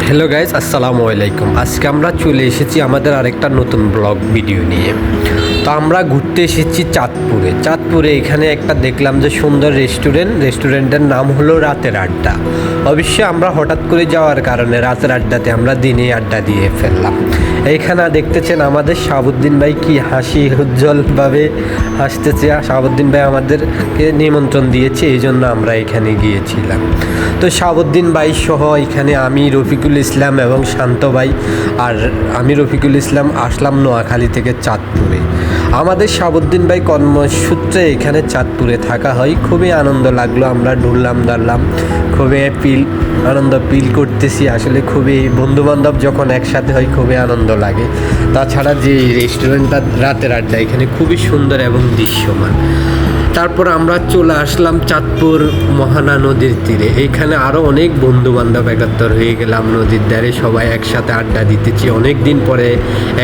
Hello guys, আসসালামু আলাইকুম। আজকে আমরা চলে এসেছি আমাদের আরেকটা নতুন ব্লগ ভিডিও নিয়ে। তো আমরা ঘুরতে এসেছি চাঁদপুরে এখানে একটা দেখলাম যে সুন্দর রেস্টুরেন্টের নাম হলো রাতের আড্ডা। অবশ্যই আমরা হঠাৎ করে যাওয়ার কারণে রাতের আড্ডাতে আমরা দিনে আড্ডা দিয়ে ফেললাম। এইখানে দেখতেছেন আমাদের শাহাবুদ্দিন ভাই কি হাসি উজ্জ্বলভাবে হাসতেছে। শাহাবুদ্দিন ভাই আমাদেরকে নিমন্ত্রণ দিয়েছে, এই জন্য আমরা এখানে গিয়েছিলাম। তো শাহাবুদ্দিন ভাই সহ এখানে আমি রফিকুল ইসলাম এবং শান্ত ভাই, আর আমি রফিকুল ইসলাম আসলাম নোয়াখালী থেকে চাঁদপুরে। আমাদের শাহাবুদ্দিন ভাই কর্মসূত্রে এখানে চাঁদপুরে থাকা হয়। খুবই আনন্দ লাগলো, আমরা ঢুললাম দাঁড়লাম, খুবই আনন্দ ফিল করতেছি। আসলে খুবই বন্ধুবান্ধব যখন একসাথে হয় খুবই আনন্দ লাগে। তাছাড়া যে রেস্টুরেন্টটা রাতের আড্ডা এখানে খুবই সুন্দর এবং দৃশ্যমান। তারপর আমরা চলে আসলাম চাঁদপুর মোহনা নদীর তীরে। এইখানে আরও অনেক বন্ধুবান্ধব একাত্তর হয়ে গেলাম নদীর ধারে, সবাই একসাথে আড্ডা দিতেছি। অনেক দিন পরে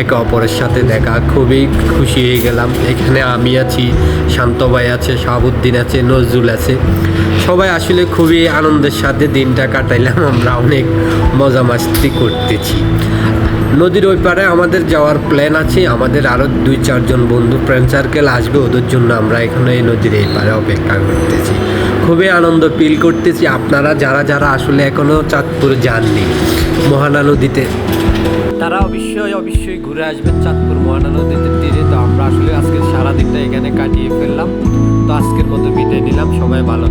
একে অপরের সাথে দেখা, খুবই খুশি হয়ে গেলাম। এখানে আমি আছি, শান্ত ভাই আছে, শাহাবুদ্দিন আছে, নজরুল আছে। সবাই আসলে খুবই আনন্দের সাথে দিনটা কাটাইলাম। আমরা অনেক মজা মাস্তি করতেছি। নদীর ওই পারে আমাদের যাওয়ার প্ল্যান আছে। আমাদের আরও 2-4 জন বন্ধু ফ্রেন্ড সার্কেল আসবে, ওদের জন্য আমরা এখানে এই নদীর এই পারে অপেক্ষা করতেছি। খুবই আনন্দ ফিল করতেছি। আপনারা যারা আসলে এখনও চাঁদপুর যাননি মোহনা নদীতে, তারা অবশ্যই ঘুরে আসবেন চাঁদপুর মোহনা নদীতে তীরে। তো আমরা আসলে আজকে সারাদিনটা এখানে কাটিয়ে ফেললাম। তো আজকের মতো বিদায় নিলাম, সবাই ভালো।